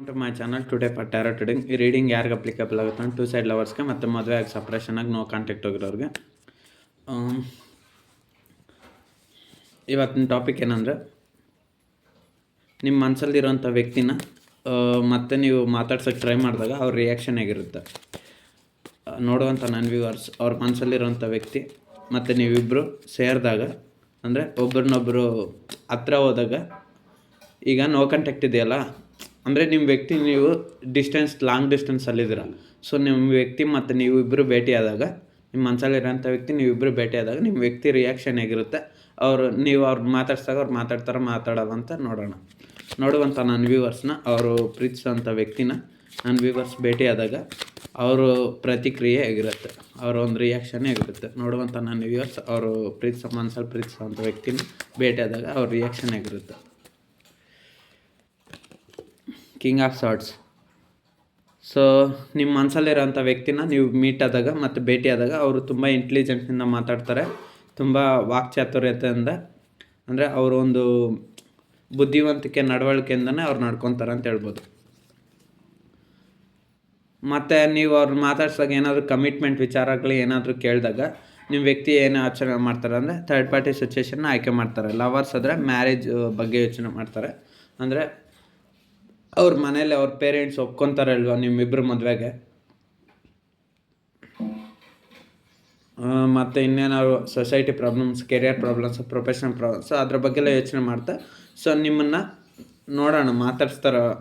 To my channel today for tarot trading. ಈ reading ಯಾರಿಗೆ applicable ಆಗುತ್ತೆ ಅಂದ್ರೆ 2 ಸೈಡ್ ಲವರ್ಸ್ಗೆ ಮತ್ತು ಮದುವೆ ಆಗಿ ಸಪ್ರೇಷನ್ ಆಗಿ ನೋ ಕಾಂಟ್ಯಾಕ್ಟ್ ಹೋಗಿರೋರಿಗೆ. ಇವತ್ತಿನ ಟಾಪಿಕ್ ಏನಂದರೆ, ನಿಮ್ಮ ಮನಸ್ಸಲ್ಲಿರೋಂಥ ವ್ಯಕ್ತಿನ ಮತ್ತೆ ನೀವು ಮಾತಾಡ್ಸೋಕ್ಕೆ ಟ್ರೈ ಮಾಡಿದಾಗ ಅವ್ರ ರಿಯಾಕ್ಷನ್ ಹೇಗಿರುತ್ತೆ ನೋಡುವಂಥ ನನ್ನ ವ್ಯೂವರ್ಸ್. ಅವ್ರ ಮನಸ್ಸಲ್ಲಿರೋಂಥ ವ್ಯಕ್ತಿ ಮತ್ತು ನೀವಿಬ್ಬರು ಸೇರಿದಾಗ, ಅಂದರೆ ಒಬ್ಬರನ್ನೊಬ್ಬರು ಹತ್ರ ಹೋದಾಗ, ಈಗ ನೋ ಕಾಂಟ್ಯಾಕ್ಟ್ ಇದೆಯಲ್ಲ, ಅಂದರೆ ನಿಮ್ಮ ವ್ಯಕ್ತಿ ನೀವು ಲಾಂಗ್ ಡಿಸ್ಟೆನ್ಸಲ್ಲಿದ್ದೀರ. ಸೊ ನಿಮ್ಮ ವ್ಯಕ್ತಿ ಮತ್ತು ನೀವು ಇಬ್ಬರು ಭೇಟಿಯಾದಾಗ, ನಿಮ್ಮ ಮನಸ್ಸಲ್ಲಿರೋಂಥ ವ್ಯಕ್ತಿ ನೀವಿಬ್ಬರು ಭೇಟಿಯಾದಾಗ ನಿಮ್ಮ ವ್ಯಕ್ತಿ ರಿಯಾಕ್ಷನ್ ಹೇಗಿರುತ್ತೆ, ನೀವು ಅವ್ರು ಮಾತಾಡ್ಸಿದಾಗ ಅವ್ರು ಮಾತಾಡಲ್ಲ ಅಂತ ನೋಡುವಂಥ ನನ್ನ ವ್ಯೂವರ್ಸ್ನ, ಅವರು ಪ್ರೀತಿಸೋಂಥ ವ್ಯಕ್ತಿನ ನನ್ನ ವ್ಯೂವರ್ಸ್ ಭೇಟಿಯಾದಾಗ ಅವರು ಪ್ರತಿಕ್ರಿಯೆ ಹೇಗಿರುತ್ತೆ, ಅವರ ಒಂದು ರಿಯಾಕ್ಷನ್ ಹೇಗಿರುತ್ತೆ. ನೋಡುವಂಥ ನನ್ನ ವ್ಯೂವರ್ಸ್ ಅವರು ಮನಸ್ಸಲ್ಲಿ ಪ್ರೀತಿಸೋಂಥ ವ್ಯಕ್ತಿನ ಭೇಟಿಯಾದಾಗ ಅವ್ರ ರಿಯಾಕ್ಷನ್ ಹೇಗಿರುತ್ತೆ. King of swords. ಸೊ ನಿಮ್ಮ ಮನಸ್ಸಲ್ಲಿರೋಂಥ ವ್ಯಕ್ತಿನ ನೀವು ಮೀಟ್ ಆದಾಗ ಮತ್ತು ಭೇಟಿಯಾದಾಗ ಅವರು ತುಂಬ ಇಂಟೆಲಿಜೆಂಟ್ನಿಂದ ಮಾತಾಡ್ತಾರೆ, ತುಂಬ ವಾಕ್ಚಾತುರ್ಯತೆಯಿಂದ, ಅಂದರೆ ಅವರು ಒಂದು ಬುದ್ಧಿವಂತಿಕೆ ನಡವಳಿಕೆಯಿಂದನೇ ಅವ್ರು ನಡ್ಕೊತಾರೆ ಅಂತ ಹೇಳ್ಬೋದು. ಮತ್ತು ನೀವು ಅವ್ರು ಮಾತಾಡ್ಸಿದಾಗ ಏನಾದರೂ ಕಮಿಟ್ಮೆಂಟ್ ವಿಚಾರಗಳು ಏನಾದರೂ ಕೇಳಿದಾಗ ನಿಮ್ಮ ವ್ಯಕ್ತಿ ಏನು ಆಚರಣೆ ಮಾಡ್ತಾರೆ ಅಂದರೆ ಥರ್ಡ್ ಪಾರ್ಟಿ ಸಿಚುವೇಷನ್ನ ಆಯ್ಕೆ ಮಾಡ್ತಾರೆ. ಲವರ್ಸ್ ಆದರೆ ಮ್ಯಾರೇಜ್ ಬಗ್ಗೆ ಯೋಚನೆ ಮಾಡ್ತಾರೆ, ಅಂದರೆ ಅವ್ರ ಮನೇಲಿ ಅವ್ರ ಪೇರೆಂಟ್ಸ್ ಒಪ್ಕೊತಾರೆ ಅಲ್ವಾ ನಿಮ್ಮಿಬ್ಬರು ಮದುವೆಗೆ. ಮತ್ತು ಇನ್ನೇನಾದ್ರು society problems, career problems, professional problems, ಅದ್ರ ಬಗ್ಗೆಲ್ಲ ಯೋಚನೆ ಮಾಡ್ತಾ ಸೊ ನಿಮ್ಮನ್ನು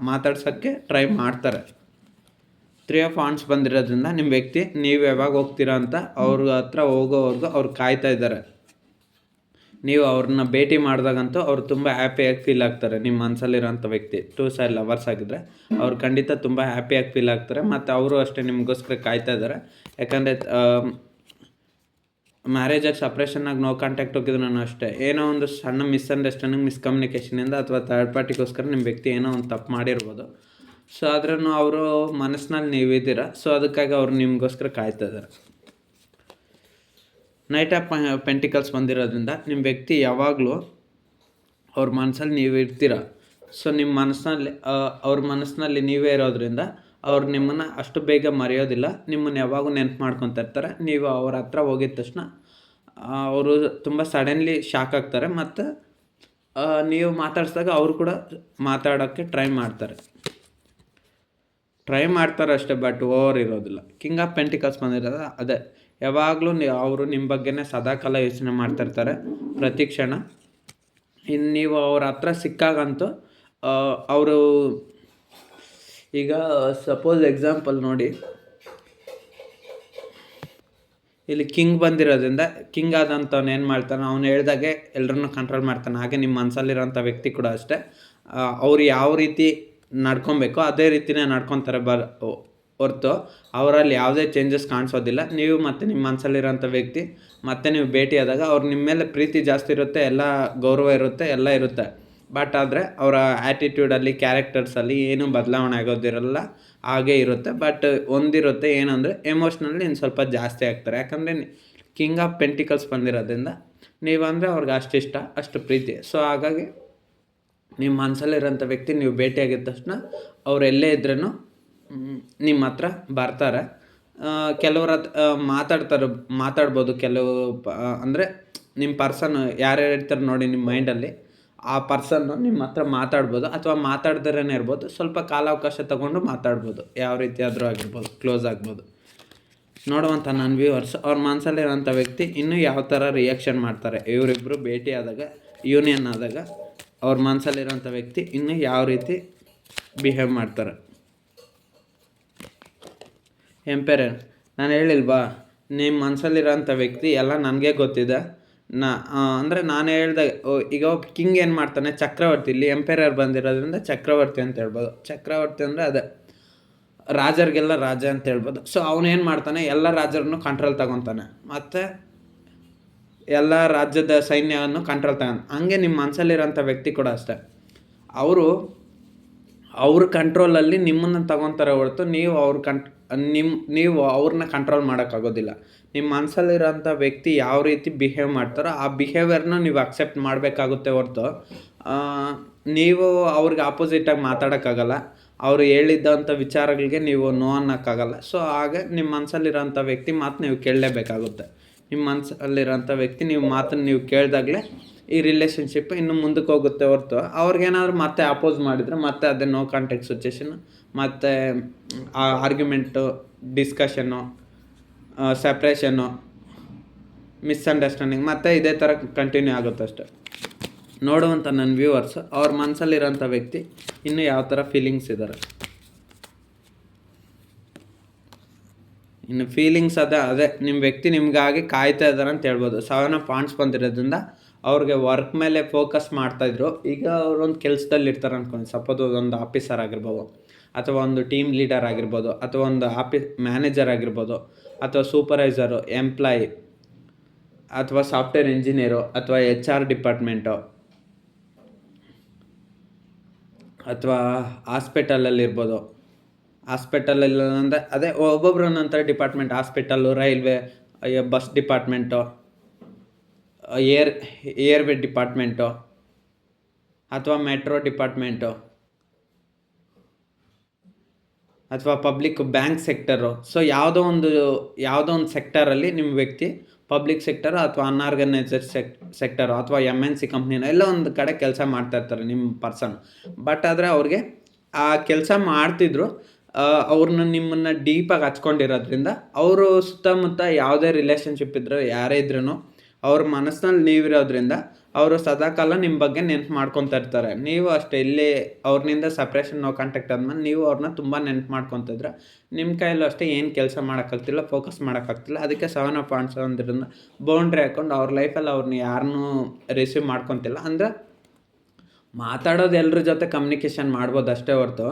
ಮಾತಾಡ್ಸೋಕ್ಕೆ ಟ್ರೈ ಮಾಡ್ತಾರೆ. 3 ಆಫ್ ವಾಂಡ್ಸ್ ಬಂದಿರೋದ್ರಿಂದ ನಿಮ್ಮ ವ್ಯಕ್ತಿ ನೀವು ಯಾವಾಗ ಹೋಗ್ತೀರಾ ಅಂತ ಅವ್ರ ಹತ್ರ ಹೋಗೋವರೆಗೂ ಅವ್ರು ಕಾಯ್ತಾ ಇದ್ದಾರೆ. ನೀವು ಅವ್ರನ್ನ ಭೇಟಿ ಮಾಡಿದಾಗಂತೂ ಅವ್ರು ತುಂಬ ಹ್ಯಾಪಿಯಾಗಿ ಫೀಲ್ ಆಗ್ತಾರೆ. ನಿಮ್ಮ ಮನಸ್ಸಲ್ಲಿರೋಂಥ ವ್ಯಕ್ತಿ 2 ಸೈಡ್ ಲವರ್ಸ್ ಆಗಿದ್ದರೆ ಅವ್ರು ಖಂಡಿತ ತುಂಬ ಹ್ಯಾಪಿಯಾಗಿ ಫೀಲ್ ಆಗ್ತಾರೆ, ಮತ್ತು ಅವರು ಅಷ್ಟೇ ನಿಮಗೋಸ್ಕರ ಕಾಯ್ತಾ ಇದ್ದಾರೆ. ಯಾಕಂದರೆ ಮ್ಯಾರೇಜಾಗಿ ಸಪ್ರೇಷನ್ನಾಗಿ ನೋ ಕಾಂಟ್ಯಾಕ್ಟ್ ಹೋಗಿದ್ರು ನಾನು ಅಷ್ಟೇ, ಏನೋ ಒಂದು ಸಣ್ಣ ಮಿಸ್ಅಂಡರ್ಸ್ಟ್ಯಾಂಡಿಂಗ್, ಮಿಸ್ಕಮ್ಯುನಿಕೇಷನಿಂದ ಅಥವಾ ಥರ್ಡ್ ಪಾರ್ಟಿಗೋಸ್ಕರ ನಿಮ್ಮ ವ್ಯಕ್ತಿ ಏನೋ ಒಂದು ತಪ್ಪು ಮಾಡಿರ್ಬೋದು. ಸೊ ಆದ್ರೂ ಅವರು ಮನಸ್ಸಿನಲ್ಲಿ ನೀವಿದ್ದೀರ, ಸೊ ಅದಕ್ಕಾಗಿ ಅವ್ರು ನಿಮಗೋಸ್ಕರ ಕಾಯ್ತಾ ಇದ್ದಾರೆ. ನೈಟ್ ಆಫ್ ಪೆಂಟಿಕಲ್ಸ್ ಬಂದಿರೋದ್ರಿಂದ ನಿಮ್ಮ ವ್ಯಕ್ತಿ ಯಾವಾಗಲೂ ಅವ್ರ ಮನಸ್ಸಲ್ಲಿ ನೀವು ಇರ್ತೀರ. ಸೊ ನಿಮ್ಮ ಮನಸ್ಸಿನಲ್ಲಿ ಅವ್ರ ಮನಸ್ಸಿನಲ್ಲಿ ನೀವೇ ಇರೋದ್ರಿಂದ ಅವ್ರು ನಿಮ್ಮನ್ನು ಅಷ್ಟು ಬೇಗ ಮರೆಯೋದಿಲ್ಲ, ನಿಮ್ಮನ್ನು ಯಾವಾಗೂ ನೆನಪು ಮಾಡ್ಕೊತಾ ಇರ್ತಾರೆ. ನೀವು ಅವ್ರ ಹತ್ರ ಹೋಗಿದ ತಕ್ಷಣ ಅವರು ತುಂಬ ಸಡನ್ಲಿ ಶಾಕ್ ಆಗ್ತಾರೆ, ಮತ್ತು ನೀವು ಮಾತಾಡ್ಸಿದಾಗ ಅವರು ಕೂಡ ಮಾತಾಡೋಕ್ಕೆ ಟ್ರೈ ಮಾಡ್ತಾರೆ ಅಷ್ಟೇ, ಬಟ್ ಓವರ್ ಇರೋದಿಲ್ಲ. ಕಿಂಗ್ ಆಫ್ ಪೆಂಟಿಕಲ್ಸ್ ಬಂದಿರೋದು ಅದೇ, ಯಾವಾಗಲೂ ಅವರು ನಿಮ್ಮ ಬಗ್ಗೆನೇ ಸದಾಕಾಲ ಯೋಚನೆ ಮಾಡ್ತಾಯಿರ್ತಾರೆ ಪ್ರತಿ ಕ್ಷಣ. ಇನ್ನು ನೀವು ಅವ್ರ ಹತ್ರ ಸಿಕ್ಕಾಗಂತೂ ಅವರು, ಈಗ ಸಪೋಸ್ ಎಕ್ಸಾಂಪಲ್ ನೋಡಿ, ಇಲ್ಲಿ ಕಿಂಗ್ ಬಂದಿರೋದ್ರಿಂದ ಕಿಂಗ್ ಆದಂಥವ್ನು ಏನು ಮಾಡ್ತಾನೆ, ಅವ್ನು ಹೇಳ್ದಾಗೆ ಎಲ್ಲರನ್ನೂ ಕಂಟ್ರೋಲ್ ಮಾಡ್ತಾನೆ. ಹಾಗೆ ನಿಮ್ಮ ಮನಸ್ಸಲ್ಲಿರೋಂಥ ವ್ಯಕ್ತಿ ಕೂಡ ಅಷ್ಟೇ, ಅವ್ರು ಯಾವ ರೀತಿ ನಡ್ಕೊಬೇಕೋ ಅದೇ ರೀತಿನೇ ನಡ್ಕೊತಾರೆ ಹೊರ್ತು ಅವರಲ್ಲಿ ಯಾವುದೇ ಚೇಂಜಸ್ ಕಾಣಿಸೋದಿಲ್ಲ. ನೀವು ಮತ್ತು ನಿಮ್ಮ ಮನಸ್ಸಲ್ಲಿರೋಂಥ ವ್ಯಕ್ತಿ ಮತ್ತೆ ನೀವು ಭೇಟಿಯಾದಾಗ ಅವ್ರು ನಿಮ್ಮ ಮೇಲೆ ಪ್ರೀತಿ ಜಾಸ್ತಿ ಇರುತ್ತೆ, ಎಲ್ಲ ಗೌರವ ಇರುತ್ತೆ, ಎಲ್ಲ ಇರುತ್ತೆ. ಬಟ್ ಆದರೆ ಅವರ ಆ್ಯಟಿಟ್ಯೂಡಲ್ಲಿ, ಕ್ಯಾರೆಕ್ಟರ್ಸಲ್ಲಿ ಏನೂ ಬದಲಾವಣೆ ಆಗೋದಿರಲ್ಲ, ಹಾಗೇ ಇರುತ್ತೆ. ಬಟ್ ಒಂದಿರುತ್ತೆ, ಏನಂದರೆ ಎಮೋಷ್ನಲ್ಲಿ ಇನ್ನು ಸ್ವಲ್ಪ ಜಾಸ್ತಿ ಆಗ್ತಾರೆ. ಯಾಕಂದರೆ ಕಿಂಗ್ ಆಫ್ ಪೆಂಟಿಕಲ್ಸ್ ಬಂದಿರೋದ್ರಿಂದ ನೀವಂದರೆ ಅವ್ರಿಗೆ ಅಷ್ಟಿಷ್ಟ, ಅಷ್ಟು ಪ್ರೀತಿ. ಸೊ ಹಾಗಾಗಿ ನಿಮ್ಮ ಮನಸ್ಸಲ್ಲಿರೋಂಥ ವ್ಯಕ್ತಿ ನೀವು ಭೇಟಿಯಾಗಿದ ತಕ್ಷಣ ಅವ್ರು ಎಲ್ಲೇ ಇದ್ರೂ ನಿಮ್ಮ ಹತ್ರ ಬರ್ತಾರೆ. ಕೆಲವ್ರ ಮಾತಾಡ್ಬೋದು, ಕೆಲವು ಅಂದರೆ ನಿಮ್ಮ ಪರ್ಸನ್ ಯಾರ್ಯಾರು ಇರ್ತಾರೆ ನೋಡಿ ನಿಮ್ಮ ಮೈಂಡಲ್ಲಿ, ಆ ಪರ್ಸನ್ನು ನಿಮ್ಮ ಹತ್ರ ಮಾತಾಡ್ಬೋದು, ಅಥವಾ ಮಾತಾಡ್ದೇ ಇರ್ಬೋದು. ಸ್ವಲ್ಪ ಕಾಲಾವಕಾಶ ತೊಗೊಂಡು ಮಾತಾಡ್ಬೋದು, ಯಾವ ರೀತಿ ಆದರೂ ಆಗಿರ್ಬೋದು, ಕ್ಲೋಸ್ ಆಗ್ಬೋದು. ನೋಡುವಂಥ ನನ್ನ ವ್ಯೂವರ್ಸ್, ಅವ್ರ ಮನಸ್ಸಲ್ಲಿರೋಂಥ ವ್ಯಕ್ತಿ ಇನ್ನೂ ಯಾವ ಥರ ರಿಯಾಕ್ಷನ್ ಮಾಡ್ತಾರೆ, ಇವರಿಬ್ಬರು ಭೇಟಿಯಾದಾಗ, ಯೂನಿಯನ್ ಆದಾಗ ಅವ್ರ ಮನಸ್ಸಲ್ಲಿರೋಂಥ ವ್ಯಕ್ತಿ ಇನ್ನೂ ಯಾವ ರೀತಿ ಬಿಹೇವ್ ಮಾಡ್ತಾರೆ. ಎಂಪೈರರ್. ನಾನು ಹೇಳಿಲ್ವಾ, ನಿಮ್ಮ ಮನಸ್ಸಲ್ಲಿರೋಂಥ ವ್ಯಕ್ತಿ ಎಲ್ಲ ನನಗೆ ಗೊತ್ತಿದೆ. ಅಂದರೆ ನಾನು ಹೇಳ್ದಾಗ, ಈಗ ಕಿಂಗ್ ಏನು ಮಾಡ್ತಾನೆ, ಚಕ್ರವರ್ತಿ. ಇಲ್ಲಿ ಎಂಪೈರರ್ ಬಂದಿರೋದ್ರಿಂದ ಚಕ್ರವರ್ತಿ ಅಂತ ಹೇಳ್ಬೋದು. ಚಕ್ರವರ್ತಿ ಅಂದರೆ ಅದೇ ರಾಜರಿಗೆಲ್ಲ ರಾಜ ಅಂತ ಹೇಳ್ಬೋದು. ಸೊ ಅವನೇನು ಮಾಡ್ತಾನೆ, ಎಲ್ಲ ರಾಜರನ್ನು ಕಂಟ್ರೋಲ್ ತಗೊತಾನೆ, ಮತ್ತು ಎಲ್ಲ ರಾಜ್ಯದ ಸೈನ್ಯವನ್ನು ಕಂಟ್ರೋಲ್ ಹಂಗೆ ನಿಮ್ಮ ಮನಸ್ಸಲ್ಲಿರೋಂಥ ವ್ಯಕ್ತಿ ಕೂಡ ಅಷ್ಟೇ, ಅವ್ರ ಕಂಟ್ರೋಲಲ್ಲಿ ನಿಮ್ಮನ್ನು ತಗೊತಾರೆ ಹೊರತು ನೀವು ಅವ್ರನ್ನ ಕಂಟ್ರೋಲ್ ಮಾಡೋಕ್ಕಾಗೋದಿಲ್ಲ. ನಿಮ್ಮ ಮನಸ್ಸಲ್ಲಿರೋಂಥ ವ್ಯಕ್ತಿ ಯಾವ ರೀತಿ ಬಿಹೇವ್ ಮಾಡ್ತಾರೋ ಆ ಬಿಹೇವಿಯರ್ನ ನೀವು ಅಕ್ಸೆಪ್ಟ್ ಮಾಡಬೇಕಾಗುತ್ತೆ ಹೊರತು ನೀವು ಅವ್ರಿಗೆ ಆಪೋಸಿಟಾಗಿ ಮಾತಾಡೋಕ್ಕಾಗಲ್ಲ. ಅವರು ಹೇಳಿದ್ದಂಥ ವಿಚಾರಗಳಿಗೆ ನೀವು ನೋ ಅನ್ನೋಕ್ಕಾಗಲ್ಲ. ಸೊ ಆಗ ನಿಮ್ಮ ಮನಸ್ಸಲ್ಲಿರೋಂಥ ವ್ಯಕ್ತಿ ಮಾತು ನೀವು ಕೇಳಲೇಬೇಕಾಗುತ್ತೆ. ನಿಮ್ಮ ಮನಸ್ಸಲ್ಲಿರೋಂಥ ವ್ಯಕ್ತಿ ನೀವು ಮಾತನ್ನು ನೀವು ಕೇಳಿದಾಗಲೇ ಈ ರಿಲೇಷನ್ಶಿಪ್ ಇನ್ನು ಮುಂದಕ್ಕೆ ಹೋಗುತ್ತೆ ಹೊರತು ಅವ್ರಿಗೇನಾದ್ರು ಮತ್ತೆ ಅಪೋಸ್ ಮಾಡಿದರೆ ಮತ್ತೆ ಅದೇ ನೋ ಕಾಂಟ್ಯಾಕ್ಟ್ ಸಿಚುವೇಶನ್, ಮತ್ತು ಆರ್ಗ್ಯುಮೆಂಟು, ಡಿಸ್ಕಷನ್ನು, ಸಪ್ರೇಷನ್ನು, ಮಿಸ್ಅಂಡರ್ಸ್ಟ್ಯಾಂಡಿಂಗ್ ಮತ್ತು ಇದೇ ಥರ ಕಂಟಿನ್ಯೂ ಆಗುತ್ತೆ ಅಷ್ಟೆ. ನೋಡುವಂಥ ನನ್ನ ವ್ಯೂವರ್ಸ್ ಅವ್ರ ಮನಸ್ಸಲ್ಲಿರೋಂಥ ವ್ಯಕ್ತಿ ಇನ್ನೂ ಯಾವ ಥರ ಫೀಲಿಂಗ್ಸ್ ಇದ್ದಾರೆ. ಇನ್ನು ಫೀಲಿಂಗ್ಸ್ ಅದೇ ನಿಮ್ಮ ವ್ಯಕ್ತಿ ನಿಮಗಾಗಿ ಕಾಯ್ತಾ ಇದ್ದಾರೆ ಅಂತ ಹೇಳ್ಬೋದು. 7 ಆಫ್ ವಾಂಡ್ಸ್ ಬಂದಿರೋದ್ರಿಂದ ಅವ್ರಿಗೆ ವರ್ಕ್ ಮೇಲೆ ಫೋಕಸ್ ಮಾಡ್ತಾಯಿದ್ರು. ಈಗ ಅವರೊಂದು ಕೆಲಸದಲ್ಲಿ ಇರ್ತಾರೆ ಅಂದ್ಕೊಂಡು, ಸಪೋಸ್ ಒಂದು ಆಫೀಸರ್ ಆಗಿರ್ಬೋದು, ಅಥವಾ ಒಂದು ಟೀಮ್ ಲೀಡರ್ ಆಗಿರ್ಬೋದು, ಅಥವಾ ಒಂದು ಮ್ಯಾನೇಜರ್ ಆಗಿರ್ಬೋದು, ಅಥವಾ ಸೂಪರ್ವೈಸರು, ಎಂಪ್ಲಾಯಿ, ಅಥವಾ ಸಾಫ್ಟ್ವೇರ್ ಇಂಜಿನಿಯರು, ಅಥವಾ HR ಡಿಪಾರ್ಟ್ಮೆಂಟು, ಅಥವಾ ಹಾಸ್ಪಿಟಲಲ್ಲಿರ್ಬೋದು. ಹಾಸ್ಪಿಟಲಲ್ಲಿ ಅಂದರೆ ಅದೇ ಒಬ್ಬೊಬ್ರು ಒಂದೊಂಥರ department, hospital, railway, bus department, airway department, ಅಥವಾ ಮೆಟ್ರೋ ಡಿಪಾರ್ಟ್ಮೆಂಟು, ಅಥವಾ ಪಬ್ಲಿಕ್ ಬ್ಯಾಂಕ್ ಸೆಕ್ಟರು. ಸೊ ಯಾವುದೋ ಒಂದು ಸೆಕ್ಟರಲ್ಲಿ ನಿಮ್ಮ ವ್ಯಕ್ತಿ ಪಬ್ಲಿಕ್ ಸೆಕ್ಟರು ಅಥವಾ ಅನ್ಆರ್ಗನೈಸರ್ ಸೆಕ್ಟರು ಅಥವಾ MNC ಕಂಪ್ನಿನ ಎಲ್ಲ ಒಂದು ಕಡೆ ಕೆಲಸ ಮಾಡ್ತಾಯಿರ್ತಾರೆ ನಿಮ್ಮ ಪರ್ಸನ್. ಬಟ್ ಆದರೆ ಅವ್ರಿಗೆ ಆ ಕೆಲಸ ಮಾಡ್ತಿದ್ರು, ಅವ್ರನ್ನ ನಿಮ್ಮನ್ನು ಡೀಪಾಗಿ ಹಚ್ಕೊಂಡಿರೋದ್ರಿಂದ ಅವರು ಸುತ್ತಮುತ್ತ ಯಾವುದೇ ರಿಲೇಷನ್ಶಿಪ್ ಇದ್ದರೂ ಯಾರೇ ಇದ್ರೂ ಅವ್ರ ಮನಸ್ಸಿನಲ್ಲಿ ನೀವಿರೋದ್ರಿಂದ ಅವರು ಸದಾಕಾಲ ನಿಮ್ಮ ಬಗ್ಗೆ ನೆನ್ಪು ಮಾಡ್ಕೊತಾ ಇರ್ತಾರೆ. ನೀವು ಅಷ್ಟೇ, ಇಲ್ಲಿ ಅವ್ರನಿಂದ ಸಪ್ರೇಷನ್ ನೋ ಕಾಂಟ್ಯಾಕ್ಟ್ ಆದ್ಮೇಲೆ ನೀವು ಅವ್ರನ್ನ ತುಂಬ ನೆನ್ಪು ಮಾಡ್ಕೊತಿದ್ರೆ ನಿಮ್ಮ ಕೈಯಲ್ಲೂ ಅಷ್ಟೇ ಏನು ಕೆಲಸ ಮಾಡೋಕ್ಕಾಗ್ತಿಲ್ಲ, ಫೋಕಸ್ ಮಾಡೋಕ್ಕಾಗ್ತಿಲ್ಲ. ಅದಕ್ಕೆ 7 ಆಫ್ ವಾಂಡ್ಸ್ ಅಂದ್ರಿಂದ ಬೌಂಡ್ರಿ ಹಾಕ್ಕೊಂಡು ಅವ್ರ ಲೈಫಲ್ಲಿ ಅವ್ರನ್ನ ಯಾರನ್ನೂ ರಿಸೀವ್ ಮಾಡ್ಕೊತಿಲ್ಲ. ಅಂದರೆ ಮಾತಾಡೋದು ಎಲ್ಲರ ಜೊತೆ ಕಮ್ಯುನಿಕೇಷನ್ ಮಾಡ್ಬೋದು ಅಷ್ಟೇ ಹೊರತು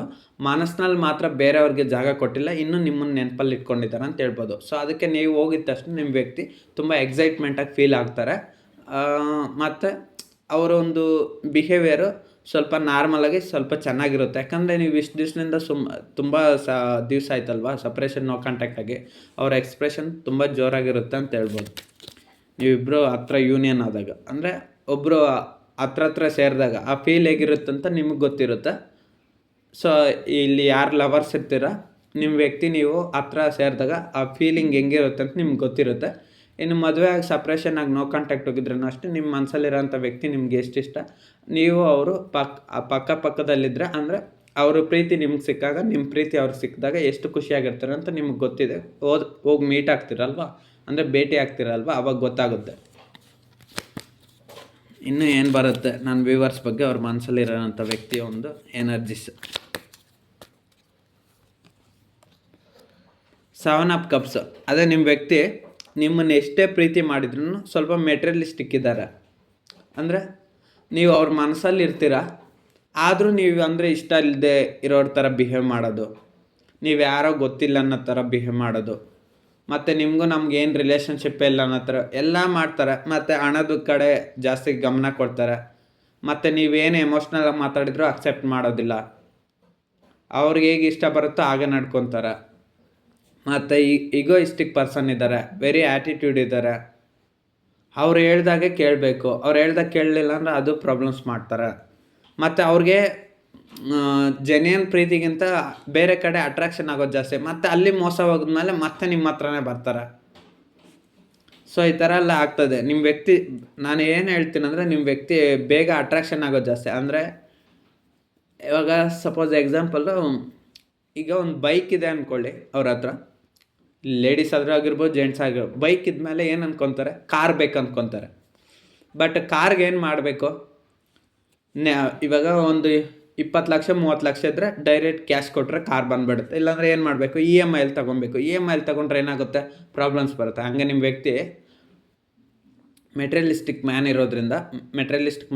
ಮನಸ್ಸಿನಲ್ಲಿ ಮಾತ್ರ ಬೇರೆಯವ್ರಿಗೆ ಜಾಗ ಕೊಟ್ಟಿಲ್ಲ, ಇನ್ನೂ ನಿಮ್ಮನ್ನು ನೆನಪಲ್ಲಿ ಇಟ್ಕೊಂಡಿದ್ದಾರೆ ಅಂತ ಹೇಳ್ಬೋದು. ಸೊ ಅದಕ್ಕೆ ನೀವು ಹೋಗಿದ ತಕ್ಷಣ ನಿಮ್ಮ ವ್ಯಕ್ತಿ ತುಂಬ ಎಕ್ಸೈಟ್ಮೆಂಟಾಗಿ ಫೀಲ್ ಆಗ್ತಾರೆ. ಮತ್ತು ಅವರೊಂದು ಬಿಹೇವಿಯರು ಸ್ವಲ್ಪ ನಾರ್ಮಲಾಗಿ ಸ್ವಲ್ಪ ಚೆನ್ನಾಗಿರುತ್ತೆ. ಯಾಕಂದರೆ ನೀವು ಇಷ್ಟು ದಿವಸದಿಂದ ತುಂಬ ದಿವಸ ಆಯ್ತಲ್ವ ಸಪ್ರೇಷನ್ ನೋ ಕಾಂಟ್ಯಾಕ್ಟಾಗಿ, ಅವ್ರ ಎಕ್ಸ್ಪ್ರೆಷನ್ ತುಂಬ ಜೋರಾಗಿರುತ್ತೆ ಅಂತ ಹೇಳ್ಬೋದು. ನೀವಿಬ್ಬರು ಹತ್ರ ಯೂನಿಯನ್ ಆದಾಗ, ಅಂದರೆ ಒಬ್ಬರು ಹತ್ರ ಸೇರಿದಾಗ ಆ ಫೀಲ್ ಹೇಗಿರುತ್ತೆ ಅಂತ ನಿಮಗೆ ಗೊತ್ತಿರುತ್ತೆ. ಸೊ ಇಲ್ಲಿ ಯಾರು ಲವರ್ಸ್ ಇರ್ತೀರ, ನಿಮ್ಮ ವ್ಯಕ್ತಿ ನೀವು ಹತ್ರ ಸೇರಿದಾಗ ಆ ಫೀಲಿಂಗ್ ಹೆಂಗಿರುತ್ತೆ ಅಂತ ನಿಮ್ಗೆ ಗೊತ್ತಿರುತ್ತೆ. ಇನ್ನು ಮದುವೆ ಆಗಿ ಸಪ್ರೇಷನ್ ಆಗಿ ನೋ ಕಾಂಟ್ಯಾಕ್ಟ್ ಹೋಗಿದ್ರೂ ಅಷ್ಟೇ ನಿಮ್ಮ ಮನಸ್ಸಲ್ಲಿರೋಂಥ ವ್ಯಕ್ತಿ ನಿಮ್ಗೆ ಎಷ್ಟಿಷ್ಟ, ನೀವು ಅವರು ಪಕ್ಕದಲ್ಲಿದ್ದರೆ, ಅಂದರೆ ಅವರು ಪ್ರೀತಿ ನಿಮ್ಗೆ ಸಿಕ್ಕಾಗ, ನಿಮ್ಮ ಪ್ರೀತಿ ಅವ್ರಿಗೆ ಸಿಕ್ಕಿದಾಗ ಎಷ್ಟು ಖುಷಿಯಾಗಿರ್ತಾರೆ ಅಂತ ನಿಮ್ಗೆ ಗೊತ್ತಿದೆ. ಹೋಗಿ ಮೀಟ್ ಆಗ್ತಿರಲ್ವ, ಅಂದರೆ ಭೇಟಿ ಆಗ್ತಿರಲ್ವ, ಅವಾಗ ಗೊತ್ತಾಗುತ್ತೆ. ಇನ್ನೂ ಏನು ಬರುತ್ತೆ ನನ್ನ ವ್ಯೂವರ್ಸ್ ಬಗ್ಗೆ, ಅವ್ರ ಮನಸ್ಸಲ್ಲಿರೋಂಥ ವ್ಯಕ್ತಿಯ ಒಂದು ಎನರ್ಜೀಸ್. 7 ಆಫ್ ಕಪ್ಸ್, ಅದೇ ನಿಮ್ಮ ವ್ಯಕ್ತಿ ನಿಮ್ಮನ್ನು ಎಷ್ಟೇ ಪ್ರೀತಿ ಮಾಡಿದ್ರೂ ಸ್ವಲ್ಪ ಮೆಟೀರಿಯಲಿಸ್ಟಿಕ್ ಇದ್ದಾರೆ. ಅಂದರೆ ನೀವು ಅವ್ರ ಮನಸ್ಸಲ್ಲಿ ಇರ್ತೀರ, ಆದರೂ ನೀವು ಅಂದರೆ ಇಷ್ಟ ಇಲ್ಲದೆ ಇರೋರ ಥರ ಬಿಹೇವ್ ಮಾಡೋದು, ನೀವು ಯಾರೋ ಗೊತ್ತಿಲ್ಲ ಅನ್ನೋ ಥರ ಬಿಹೇವ್ ಮಾಡೋದು, ಮತ್ತು ನಿಮಗೂ ನಮ್ಗೇನು ರಿಲೇಷನ್ಶಿಪ್ ಇಲ್ಲ ಅನ್ನೋ ಥರ ಎಲ್ಲ ಮಾಡ್ತಾರೆ. ಮತ್ತು ಹಣದ ಕಡೆ ಜಾಸ್ತಿ ಗಮನ ಕೊಡ್ತಾರೆ. ಮತ್ತು ನೀವೇನು ಎಮೋಷ್ನಲಾಗಿ ಮಾತಾಡಿದ್ರೂ ಅಕ್ಸೆಪ್ಟ್ ಮಾಡೋದಿಲ್ಲ. ಅವ್ರಿಗೆ ಹೇಗೆ ಇಷ್ಟ ಬರುತ್ತೋ ಹಾಗೆ ನಡ್ಕೊತಾರೆ. ಮತ್ತು ಈಗೋಯಿಸ್ಟಿಕ್ ಪರ್ಸನ್ ಇದ್ದಾರೆ, ವೆರಿ ಆ್ಯಟಿಟ್ಯೂಡ್ ಇದ್ದಾರೆ. ಅವ್ರು ಹೇಳ್ದಾಗೆ ಕೇಳಬೇಕು, ಅವ್ರು ಹೇಳ್ದಾಗ ಕೇಳಲಿಲ್ಲ ಅಂದರೆ ಅದು ಪ್ರಾಬ್ಲಮ್ಸ್ ಮಾಡ್ತಾರೆ. ಮತ್ತು ಅವ್ರಿಗೆ ಜೆನ್ಯನ್ ಪ್ರೀತಿಗಿಂತ ಬೇರೆ ಕಡೆ ಅಟ್ರಾಕ್ಷನ್ ಆಗೋದು ಜಾಸ್ತಿ. ಮತ್ತು ಅಲ್ಲಿ ಮೋಸ ಹೋಗಿದ್ಮೇಲೆ ಮತ್ತೆ ನಿಮ್ಮ ಹತ್ರನೇ ಬರ್ತಾರೆ. ಸೊ ಈ ಥರ ಎಲ್ಲ ಆಗ್ತದೆ. ನಿಮ್ಮ ವ್ಯಕ್ತಿ, ನಾನು ಏನು ಹೇಳ್ತೀನಿ ಅಂದರೆ, ನಿಮ್ಮ ವ್ಯಕ್ತಿ ಬೇಗ ಅಟ್ರಾಕ್ಷನ್ ಆಗೋದು ಜಾಸ್ತಿ. ಅಂದರೆ ಇವಾಗ ಸಪೋಸ್ ಎಕ್ಸಾಂಪಲ್ಲು, ಈಗ ಒಂದು ಬೈಕ್ ಇದೆ ಅಂದ್ಕೊಳ್ಳಿ ಅವ್ರ ಹತ್ರ, ಲೇಡೀಸ್ ಆದರೂ ಆಗಿರ್ಬೋದು, ಜೆಂಟ್ಸ್ ಆಗಿರ್ಬೋದು. ಬೈಕ್ ಇದ್ಮೇಲೆ ಏನು ಅಂದ್ಕೊತಾರೆ, ಕಾರ್ ಬೇಕು ಅಂದ್ಕೊತಾರೆ. ಬಟ್ ಕಾರ್ಗೆ ಏನು ಮಾಡಬೇಕು, ಇವಾಗ ಒಂದು 20 ಲಕ್ಷ 30 ಲಕ್ಷ ಇದ್ದರೆ ಡೈರೆಕ್ಟ್ ಕ್ಯಾಶ್ ಕೊಟ್ಟರೆ ಕಾರ್ ಬಂದುಬಿಡುತ್ತೆ. ಇಲ್ಲಾಂದರೆ ಏನು ಮಾಡಬೇಕು, EMI ತೊಗೊಬೇಕು. EMI ತೊಗೊಂಡ್ರೆ ಏನಾಗುತ್ತೆ, ಪ್ರಾಬ್ಲಮ್ಸ್ ಬರುತ್ತೆ. ಹಾಗೆ ನಿಮ್ಮ ವ್ಯಕ್ತಿ ಮೆಟೀರಿಯಲಿಸ್ಟಿಕ್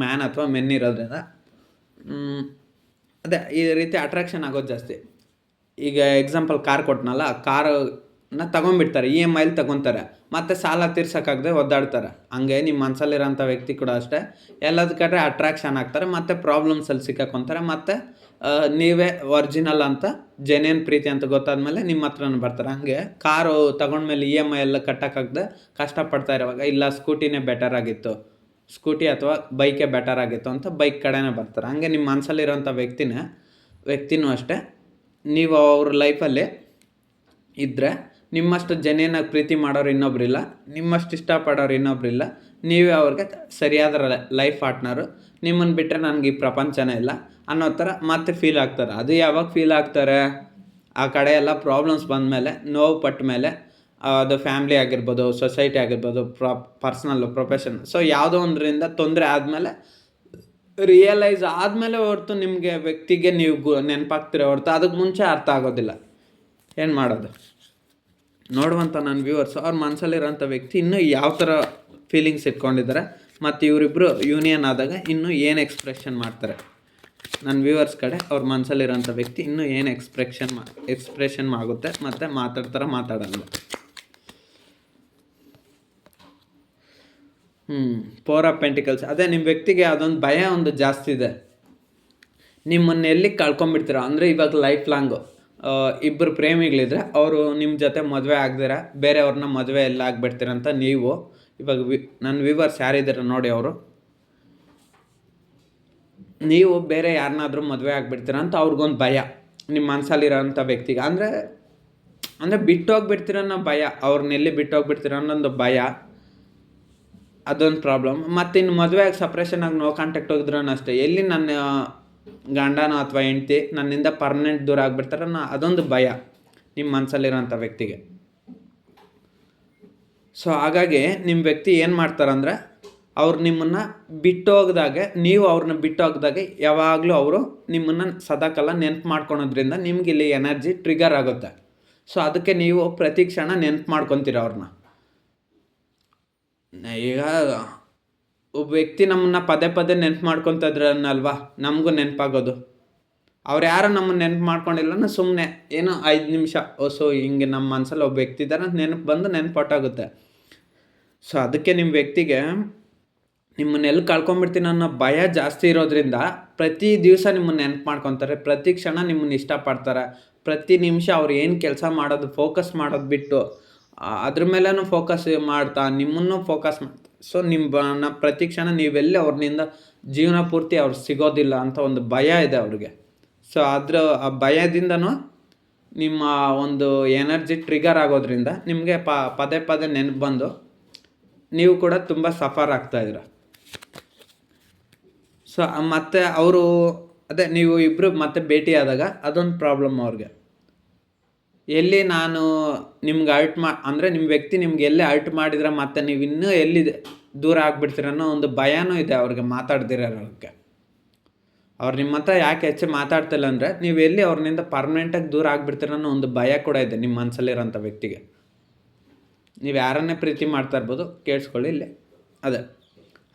ಮ್ಯಾನ್ ಅಥವಾ ಮೆನ್ ಇರೋದ್ರಿಂದ ಅದೇ ಈ ರೀತಿ ಅಟ್ರಾಕ್ಷನ್ ಆಗೋದು ಜಾಸ್ತಿ. ಈಗ ಎಕ್ಸಾಂಪಲ್ ಕಾರ್ ಕೊಟ್ಟನಲ್ಲ, ಕಾರನ್ನ ತೊಗೊಂಡ್ಬಿಡ್ತಾರೆ, EMI ತೊಗೊತಾರೆ, ಮತ್ತು ಸಾಲ ತೀರ್ಸೋಕ್ಕಾಗದೆ ಒದ್ದಾಡ್ತಾರೆ. ಹಂಗೆ ನಿಮ್ಮ ಮನಸ್ಸಲ್ಲಿರೋಂಥ ವ್ಯಕ್ತಿ ಕೂಡ ಅಷ್ಟೇ, ಎಲ್ಲದ ಕಡೆ ಅಟ್ರಾಕ್ಷನ್ ಆಗ್ತಾರೆ, ಮತ್ತು ಪ್ರಾಬ್ಲಮ್ಸಲ್ಲಿ ಸಿಕ್ಕಾಕೊತಾರೆ. ಮತ್ತು ನೀವೇ ಒರಿಜಿನಲ್ ಅಂತ, ಜೆನ್ಯನ್ ಪ್ರೀತಿ ಅಂತ ಗೊತ್ತಾದ್ಮೇಲೆ ನಿಮ್ಮ ಹತ್ರನೂ ಬರ್ತಾರೆ. ಹಂಗೆ ಕಾರು ತೊಗೊಂಡ್ಮೇಲೆ EMI ಎಲ್ಲ ಕಟ್ಟೋಕ್ಕಾಗದೆ ಕಷ್ಟಪಡ್ತಾ ಇರೋವಾಗ, ಇಲ್ಲ ಸ್ಕೂಟಿನೇ ಬೆಟರ್ ಆಗಿತ್ತು, ಸ್ಕೂಟಿ ಅಥವಾ ಬೈಕೇ ಬೆಟರ್ ಆಗಿತ್ತು ಅಂತ ಬೈಕ್ ಕಡೆನೇ ಬರ್ತಾರೆ. ಹಂಗೆ ನಿಮ್ಮ ಮನಸ್ಸಲ್ಲಿರೋಂಥ ವ್ಯಕ್ತಿನೂ ಅಷ್ಟೇ ನೀವು ಅವ್ರ ಲೈಫಲ್ಲಿ ಇದ್ದರೆ ನಿಮ್ಮಷ್ಟು ಜೆನ್ಯೂನಾಗಿ ಪ್ರೀತಿ ಮಾಡೋರು ಇನ್ನೊಬ್ಬರಿಲ್ಲ, ನಿಮ್ಮಷ್ಟು ಇಷ್ಟಪಡೋರು ಇನ್ನೊಬ್ಬರಿಲ್ಲ. ನೀವೇ ಅವ್ರಿಗೆ ಸರಿಯಾದ ಲೈಫ್ ಪಾರ್ಟ್ನರು. ನಿಮ್ಮನ್ನು ಬಿಟ್ಟರೆ ನನಗೆ ಈ ಪ್ರಪಂಚನೇ ಇಲ್ಲ ಅನ್ನೋ ಥರ ಮತ್ತೆ ಫೀಲ್ ಆಗ್ತಾರೆ. ಅದು ಯಾವಾಗ ಫೀಲ್ ಆಗ್ತಾರೆ? ಆ ಕಡೆ ಎಲ್ಲ ಪ್ರಾಬ್ಲಮ್ಸ್ ಬಂದಮೇಲೆ, ನೋವು ಪಟ್ಟ ಮೇಲೆ, ಅದು ಫ್ಯಾಮ್ಲಿ ಆಗಿರ್ಬೋದು, ಸೊಸೈಟಿ ಆಗಿರ್ಬೋದು, ಪರ್ಸ್ನಲ್ಲು, ಪ್ರೊಫೆಷನ್, ಸೊ ಯಾವುದೋ ಒಂದರಿಂದ ತೊಂದರೆ ಆದಮೇಲೆ, ರಿಯಲೈಸ್ ಆದಮೇಲೆ ಹೊರತು ನಿಮಗೆ ವ್ಯಕ್ತಿಗೆ ನೀವು ನೆನಪಾಗ್ತೀರ ಹೊರತು ಅದಕ್ಕೆ ಮುಂಚೆ ಅರ್ಥ ಆಗೋದಿಲ್ಲ. ಏನು ಮಾಡೋದು? ನೋಡುವಂಥ ನನ್ನ ವ್ಯೂವರ್ಸ್ ಅವ್ರ ಮನಸ್ಸಲ್ಲಿರೋಂಥ ವ್ಯಕ್ತಿ ಇನ್ನೂ ಯಾವ ಥರ ಫೀಲಿಂಗ್ಸ್ ಇಟ್ಕೊಂಡಿದ್ದಾರೆ ಮತ್ತು ಇವರಿಬ್ಬರು ಯೂನಿಯನ್ ಆದಾಗ ಇನ್ನೂ ಏನು ಎಕ್ಸ್ಪ್ರೆಷನ್ ಮಾಡ್ತಾರೆ. ನನ್ನ ವ್ಯೂವರ್ಸ್ ಕಡೆ ಅವ್ರ ಮನಸ್ಸಲ್ಲಿರೋಂಥ ವ್ಯಕ್ತಿ ಇನ್ನೂ ಏನು ಎಕ್ಸ್ಪ್ರೆಷನ್ ಆಗುತ್ತೆ ಮತ್ತು ಮಾತಾಡಲ್ಲ. ಫೋರ್ ಆಫ್ ಪೆಂಟಿಕಲ್ಸ್, ಅದೇ ನಿಮ್ಮ ವ್ಯಕ್ತಿಗೆ ಅದೊಂದು ಭಯ ಒಂದು ಜಾಸ್ತಿ ಇದೆ. ನಿಮ್ಮನ್ನು ಎಲ್ಲಿ ಕಳ್ಕೊಂಬಿಡ್ತೀರ ಅಂದರೆ, ಇವಾಗ ಲೈಫ್ ಲಾಂಗು ಇಬ್ಬರು ಪ್ರೇಮಿಗಳಿದ್ರೆ ಅವರು ನಿಮ್ಮ ಜೊತೆ ಮದುವೆ ಆಗದಿರ ಬೇರೆಯವ್ರನ್ನ ಮದುವೆ ಎಲ್ಲ ಆಗಿಬಿಡ್ತೀರಂತ ನೀವು ಇವಾಗ ನನ್ನ ವ್ಯೂವರ್ಸ್ ಯಾರಿದ್ದಾರೆ ನೋಡಿ, ನೀವು ಬೇರೆ ಯಾರನ್ನಾದ್ರೂ ಮದುವೆ ಆಗಿಬಿಡ್ತೀರ ಅಂತ ಅವ್ರಿಗೊಂದು ಭಯ ನಿಮ್ಮ ಮನಸ್ಸಲ್ಲಿರೋಂಥ ವ್ಯಕ್ತಿಗೆ. ಅಂದರೆ ಬಿಟ್ಟೋಗ್ಬಿಡ್ತೀರ ಅನ್ನೋ ಭಯ, ಅವ್ರನ್ನೆಲ್ಲಿ ಬಿಟ್ಟೋಗ್ಬಿಡ್ತೀರ ಅನ್ನೋದು ಭಯ, ಅದೊಂದು ಪ್ರಾಬ್ಲಮ್. ಮತ್ತು ಇನ್ನು ಮದುವೆಯಾಗಿ ಸಪ್ರೇಷನ್ ಆಗಿ ನೋ ಕಾಂಟ್ಯಾಕ್ಟ್ ಹೋಗಿದ್ರೂ ಅಷ್ಟೇ, ಎಲ್ಲಿ ನನ್ನ ಗಂಡನೋ ಅಥವಾ ಹೆಂಡ್ತಿ ನನ್ನಿಂದ ಪರ್ಮನೆಂಟ್ ದೂರ ಆಗಿಬಿಡ್ತಾರೆ ಅದೊಂದು ಭಯ ನಿಮ್ಮ ಮನಸ್ಸಲ್ಲಿರೋಂಥ ವ್ಯಕ್ತಿಗೆ. ಸೊ ಹಾಗಾಗಿ ನಿಮ್ಮ ವ್ಯಕ್ತಿ ಏನು ಮಾಡ್ತಾರಂದರೆ, ಅವ್ರು ನಿಮ್ಮನ್ನು ಬಿಟ್ಟೋಗ್ದಾಗ, ನೀವು ಅವ್ರನ್ನ ಬಿಟ್ಟೋಗ್ದಾಗ ಯಾವಾಗಲೂ ಅವರು ನಿಮ್ಮನ್ನು ಸದಾಕಾಲ ನೆನಪು ಮಾಡ್ಕೊಳೋದ್ರಿಂದ ನಿಮ್ಗೆ ಇಲ್ಲಿ ಎನರ್ಜಿ ಟ್ರಿಗರ್ ಆಗುತ್ತೆ. ಸೊ ಅದಕ್ಕೆ ನೀವು ಪ್ರತಿ ಕ್ಷಣ ನೆನಪು ಮಾಡ್ಕೊತೀರ ಅವ್ರನ್ನ. ಈಗ ಒಬ್ಬ ವ್ಯಕ್ತಿ ನಮ್ಮನ್ನು ಪದೇ ಪದೇ ನೆನಪು ಮಾಡ್ಕೊತಿದ್ರನ್ನಲ್ವಾ ನಮಗೂ ನೆನಪಾಗೋದು. ಅವ್ರು ಯಾರು ನಮ್ಮನ್ನು ನೆನಪು ಮಾಡ್ಕೊಂಡಿಲ್ಲ ಸುಮ್ಮನೆ ಏನೋ 5 ನಿಮಿಷ ಸೊ ಹಿಂಗೆ ನಮ್ಮ ಮನಸ್ಸಲ್ಲಿ ಒಬ್ಬ ವ್ಯಕ್ತಿ ಇದ್ದಾರೆ ನೆನಪು ಹೊಟ್ಟಾಗುತ್ತೆ. ಸೊ ಅದಕ್ಕೆ ನಿಮ್ಮ ವ್ಯಕ್ತಿಗೆ ನಿಮ್ಮನ್ನೆಲ್ಲಿ ಕಳ್ಕೊಂಬಿಡ್ತೀನಿ ಅನ್ನೋ ಭಯ ಜಾಸ್ತಿ ಇರೋದ್ರಿಂದ ಪ್ರತಿ ದಿವಸ ನಿಮ್ಮನ್ನು ನೆನಪು ಮಾಡ್ಕೊತಾರೆ, ಪ್ರತಿ ಕ್ಷಣ ನಿಮ್ಮನ್ನು ಇಷ್ಟಪಡ್ತಾರೆ, ಪ್ರತಿ ನಿಮಿಷ ಅವ್ರು ಏನು ಕೆಲಸ ಮಾಡೋದು ಫೋಕಸ್ ಮಾಡೋದು ಬಿಟ್ಟು ಅದ್ರ ಮೇಲೂ ಫೋಕಸ್ ಮಾಡ್ತಾ ನಿಮ್ಮನ್ನು ಫೋಕಸ್ ಮಾಡ್ತಾ. ಸೊ ನಿಮ್ಮನ್ನ ಪ್ರತಿ ಕ್ಷಣ ನೀವೆಲ್ಲಿ ಅವ್ರನಿಂದ ಜೀವನ ಪೂರ್ತಿ ಅವ್ರು ಸಿಗೋದಿಲ್ಲ ಅಂತ ಒಂದು ಭಯ ಇದೆ ಅವ್ರಿಗೆ. ಸೊ ಆ ಭಯದಿಂದನೂ ನಿಮ್ಮ ಒಂದು ಎನರ್ಜಿ ಟ್ರಿಗರ್ ಆಗೋದ್ರಿಂದ ನಿಮಗೆ ಪದೇ ಪದೇ ನೆನಪು ಬಂದು ನೀವು ಕೂಡ ತುಂಬ ಸಫರ್ ಆಗ್ತಾಯಿದ್ದೀರ. ಸೊ ಮತ್ತು ಅವರು ಅದೇ ನೀವು ಇಬ್ಬರು ಮತ್ತೆ ಭೇಟಿಯಾದಾಗ ಅದೊಂದು ಪ್ರಾಬ್ಲಮ್ ಅವ್ರಿಗೆ. ಎಲ್ಲಿ ನಾನು ನಿಮ್ಗೆ ಅಂದರೆ ನಿಮ್ಮ ವ್ಯಕ್ತಿ ನಿಮ್ಗೆ ಎಲ್ಲಿ ಅರ್ಟ್ ಮಾಡಿದ್ರೆ ಮತ್ತೆ ನೀವು ಇನ್ನೂ ಎಲ್ಲಿ ದೂರ ಆಗ್ಬಿಡ್ತೀರ ಅನ್ನೋ ಒಂದು ಭಯನೂ ಇದೆ ಅವ್ರಿಗೆ ಮಾತಾಡ್ದಿರೋಕ್ಕೆ. ಅವ್ರು ನಿಮ್ಮ ಹತ್ರ ಯಾಕೆ ಹೆಚ್ಚು ಮಾತಾಡ್ತಿಲ್ಲ ಅಂದರೆ ನೀವು ಎಲ್ಲಿ ಅವ್ರನಿಂದ ಪರ್ಮನೆಂಟಾಗಿ ದೂರ ಆಗ್ಬಿಡ್ತೀರ ಅನ್ನೋ ಒಂದು ಭಯ ಕೂಡ ಇದೆ ನಿಮ್ಮ ಮನಸ್ಸಲ್ಲಿರೋಂಥ ವ್ಯಕ್ತಿಗೆ. ನೀವು ಯಾರನ್ನೇ ಪ್ರೀತಿ ಮಾಡ್ತಾ ಇರ್ಬೋದು, ಕೇಳಿಸ್ಕೊಳ್ಳಿ ಇಲ್ಲಿ. ಅದೇ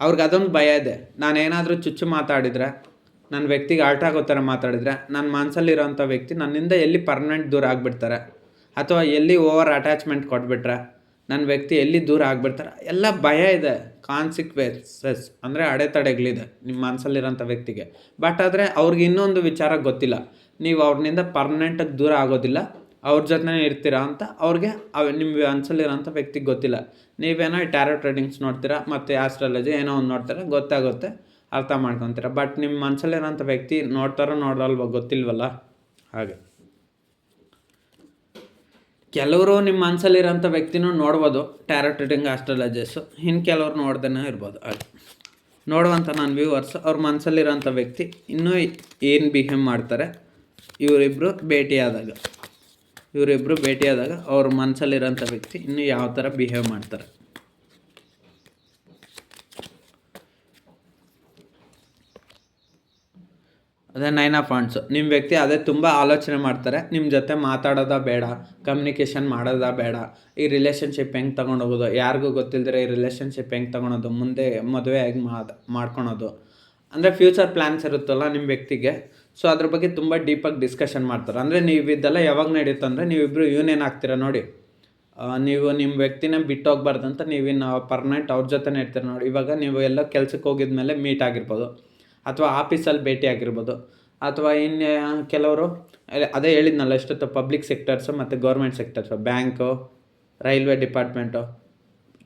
ಅವ್ರಿಗೆ ಅದೊಂದು ಭಯ ಇದೆ, ನಾನೇನಾದರೂ ಚುಚ್ಚು ಮಾತಾಡಿದರೆ, ನನ್ನ ವ್ಯಕ್ತಿಗೆ ಆರ್ಟ್ ಆಗೋ ಥರ ಮಾತಾಡಿದರೆ ನನ್ನ ಮನಸ್ಸಲ್ಲಿರೋಂಥ ವ್ಯಕ್ತಿ ನನ್ನಿಂದ ಎಲ್ಲಿ ಪರ್ಮನೆಂಟ್ ದೂರ ಆಗಿಬಿಡ್ತಾರೆ ಅಥವಾ ಎಲ್ಲಿ ಓವರ್ ಅಟ್ಯಾಚ್ಮೆಂಟ್ ಕೊಟ್ಬಿಟ್ರೆ ನನ್ನ ವ್ಯಕ್ತಿ ಎಲ್ಲಿ ದೂರ ಆಗಿಬಿಡ್ತಾರೆ, ಎಲ್ಲ ಭಯ ಇದೆ. ಕಾನ್ಸಿಕ್ವೆನ್ಸಸ್ ಅಂದರೆ ಅಡೆತಡೆಗಳಿದೆ ನಿಮ್ಮ ಮನಸ್ಸಲ್ಲಿರೋಂಥ ವ್ಯಕ್ತಿಗೆ. ಬಟ್ ಆದರೆ ಅವ್ರಿಗೆ ಇನ್ನೊಂದು ವಿಚಾರ ಗೊತ್ತಿಲ್ಲ, ನೀವು ಅವ್ರನಿಂದ ಪರ್ಮನೆಂಟಾಗಿ ದೂರ ಆಗೋದಿಲ್ಲ, ಅವ್ರ ಜೊತೆ ಇರ್ತೀರಾ ಅಂತ ಅವ್ರಿಗೆ ನಿಮ್ಮ ಮನಸ್ಸಲ್ಲಿರೋಂಥ ವ್ಯಕ್ತಿಗೆ ಗೊತ್ತಿಲ್ಲ. ನೀವೇನೋ ಟ್ಯಾರೋಟ್ ರೀಡಿಂಗ್ಸ್ ನೋಡ್ತೀರಾ ಮತ್ತು ಆಸ್ಟ್ರಾಲಜಿ ಏನೋ ಒಂದು ನೋಡ್ತೀರಾ, ಗೊತ್ತಾಗುತ್ತೆ, ಅರ್ಥ ಮಾಡ್ಕೊತೀರ. ಬಟ್ ನಿಮ್ಮ ಮನಸ್ಸಲ್ಲಿರೋಂಥ ವ್ಯಕ್ತಿ ನೋಡ್ತಾರೋ ನೋಡಲ್ವ ಗೊತ್ತಿಲ್ವಲ್ಲ. ಹಾಗೆ ಕೆಲವರು ನಿಮ್ಮ ಮನಸ್ಸಲ್ಲಿರೋಂಥ ವ್ಯಕ್ತಿನೂ ನೋಡ್ಬೋದು ಟ್ಯಾರೋಟ್ ರೀಡಿಂಗ್ ಆಸ್ಟ್ರಾಲಜಿಸು, ಇನ್ನು ಕೆಲವ್ರು ನೋಡ್ದೇ ಇರ್ಬೋದು. ಹಾಗೆ ನೋಡುವಂಥ ನನ್ನ ವ್ಯೂವರ್ಸ್ ಅವ್ರ ಮನಸ್ಸಲ್ಲಿರೋಂಥ ವ್ಯಕ್ತಿ ಇನ್ನೂ ಏನು ಬಿಹೇವ್ ಮಾಡ್ತಾರೆ ಇವರಿಬ್ಬರು ಭೇಟಿಯಾದಾಗ ಅವ್ರ ಮನಸ್ಸಲ್ಲಿರೋಂಥ ವ್ಯಕ್ತಿ ಇನ್ನೂ ಯಾವ ಥರ ಬಿಹೇವ್ ಮಾಡ್ತಾರೆ. ಅದೇ 9 ಆಫ್ ವಾಂಡ್ಸು, ನಿಮ್ಮ ವ್ಯಕ್ತಿ ಅದೇ ತುಂಬ ಆಲೋಚನೆ ಮಾಡ್ತಾರೆ, ನಿಮ್ಮ ಜೊತೆ ಮಾತಾಡೋದ ಬೇಡ, ಕಮ್ಯುನಿಕೇಷನ್ ಮಾಡೋದ ಬೇಡ, ಈ ರಿಲೇಷನ್ಶಿಪ್ ಹೆಂಗೆ ತೊಗೊಂಡೋಗೋದು, ಯಾರಿಗೂ ಗೊತ್ತಿಲ್ಲದ್ರೆ ಈ ರಿಲೇಷನ್ಶಿಪ್ ಹೆಂಗೆ ತೊಗೊಳೋದು, ಮುಂದೆ ಮದುವೆ ಹೇಗೆ ಮಾಡ್ಕೊಳೋದು, ಅಂದರೆ ಫ್ಯೂಚರ್ ಪ್ಲ್ಯಾನ್ಸ್ ಇರುತ್ತಲ್ಲ ನಿಮ್ಮ ವ್ಯಕ್ತಿಗೆ. ಸೊ ಅದ್ರ ಬಗ್ಗೆ ತುಂಬ ಡೀಪಾಗಿ ಡಿಸ್ಕಷನ್ ಮಾಡ್ತಾರೆ. ಅಂದರೆ ನೀವು ಇದೆಲ್ಲ ಯಾವಾಗ ನಡೆಯುತ್ತೆ ಅಂದರೆ ನೀವಿಬ್ಬರು ಯೂನಿಯನ್ ಆಗ್ತೀರ ನೋಡಿ, ನೀವು ನಿಮ್ಮ ವ್ಯಕ್ತಿನ ಬಿಟ್ಟು ಹೋಗ್ಬಾರ್ದಂತ ನೀವಿನ್ನು ಪರ್ಮನೆಂಟ್ ಅವ್ರ ಜೊತೆನೇ ಇರ್ತೀರ ನೋಡಿ. ಇವಾಗ ನೀವು ಎಲ್ಲ ಕೆಲಸಕ್ಕೆ ಹೋಗಿದ ಮೇಲೆ ಮೀಟ್ ಆಗಿರ್ಬೋದು ಅಥವಾ ಆಫೀಸಲ್ಲಿ ಭೇಟಿ ಆಗಿರ್ಬೋದು, ಅಥವಾ ಇನ್ನು ಕೆಲವರು ಅದೇ ಹೇಳಿದ್ನಲ್ಲ ಎಷ್ಟೊತ್ತು ಪಬ್ಲಿಕ್ ಸೆಕ್ಟರ್ಸು ಮತ್ತು government sectors, bank, railway department,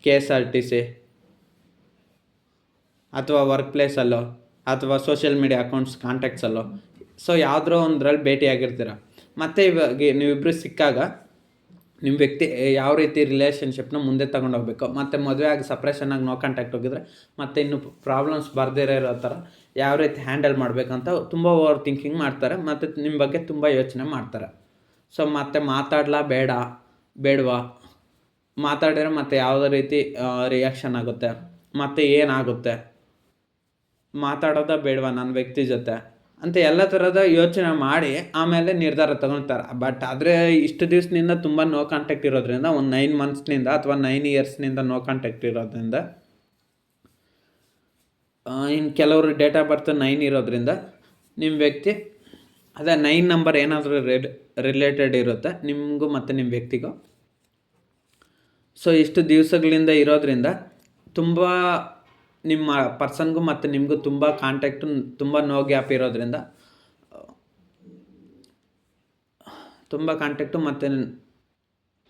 KSRTC ಅಥವಾ ವರ್ಕ್ ಪ್ಲೇಸಲ್ಲೋ ಅಥವಾ ಸೋಷಿಯಲ್ ಮೀಡಿಯಾ ಅಕೌಂಟ್ಸ್ ಕಾಂಟ್ಯಾಕ್ಟ್ಸಲ್ಲೋ, ಸೊ ಯಾವುದೋ ಒಂದರಲ್ಲಿ ಭೇಟಿ ಆಗಿರ್ತೀರ. ಮತ್ತು ಇವಾಗ ನೀವಿಬ್ಬರು ಸಿಕ್ಕಾಗ ನಿಮ್ಮ ವ್ಯಕ್ತಿ ಯಾವ ರೀತಿ ರಿಲೇಷನ್ಶಿಪ್ನ ಮುಂದೆ ತಗೊಂಡು ಹೋಗ್ಬೇಕು, ಮತ್ತು ಮದುವೆ ಆಗಿ ಸಪ್ರೇಷನಾಗಿ ನೋ ಕಾಂಟ್ಯಾಕ್ಟ್ ಹೋಗಿದ್ರೆ ಮತ್ತು ಇನ್ನು ಪ್ರಾಬ್ಲಮ್ಸ್ ಬರ್ದಿರೋ ಇರೋ ಥರ ಯಾವ ರೀತಿ ಹ್ಯಾಂಡಲ್ ಮಾಡಬೇಕಂತ ತುಂಬ ಓವರ್ ಥಿಂಕಿಂಗ್ ಮಾಡ್ತಾರೆ, ಮತ್ತು ನಿಮ್ಮ ಬಗ್ಗೆ ತುಂಬ ಯೋಚನೆ ಮಾಡ್ತಾರೆ. ಸೊ ಮತ್ತೆ ಮಾತಾಡಲಾ ಬೇಡವಾ, ಮಾತಾಡಿದ್ರೆ ಮತ್ತೆ ಯಾವುದೇ ರೀತಿ ರಿಯಾಕ್ಷನ್ ಆಗುತ್ತೆ, ಮತ್ತು ಏನಾಗುತ್ತೆ, ಮಾತಾಡೋದಾ ಬೇಡವಾ ನನ್ನ ವ್ಯಕ್ತಿ ಜೊತೆ ಅಂತ ಎಲ್ಲ ಥರದ ಯೋಚನೆ ಮಾಡಿ ಆಮೇಲೆ ನಿರ್ಧಾರ ತಗೊಳ್ತಾರೆ. ಬಟ್ ಆದರೆ ಇಷ್ಟು ದಿವಸದಿಂದ ತುಂಬ ನೋ ಕಾಂಟ್ಯಾಕ್ಟ್ ಇರೋದ್ರಿಂದ, ಒಂದು 9 ಮಂತ್ಸ್ನಿಂದ ಅಥವಾ 9 ಇಯರ್ಸ್ನಿಂದ ನೋ ಕಾಂಟ್ಯಾಕ್ಟ್ ಇರೋದ್ರಿಂದ, ಇನ್ನು ಕೆಲವರು ಡೇಟ್ ಆಫ್ ಬರ್ತ್ 9 ಇರೋದ್ರಿಂದ ನಿಮ್ಮ ವ್ಯಕ್ತಿ ಅದೇ 9 ನಂಬರ್ ಏನಾದರೂ ರಿಲೇಟೆಡ್ ಇರುತ್ತೆ ನಿಮಗೂ ಮತ್ತು ನಿಮ್ಮ ವ್ಯಕ್ತಿಗೂ. ಸೊ ಇಷ್ಟು ದಿವಸಗಳಿಂದ ಇರೋದ್ರಿಂದ ತುಂಬ ನಿಮ್ಮ ಪರ್ಸನ್ಗೂ ಮತ್ತು ನಿಮಗೂ ತುಂಬ ಕಾಂಟ್ಯಾಕ್ಟು ತುಂಬ ನೋ ಗ್ಯಾಪ್ ಇರೋದ್ರಿಂದ, ತುಂಬ ಕಾಂಟ್ಯಾಕ್ಟು ಮತ್ತು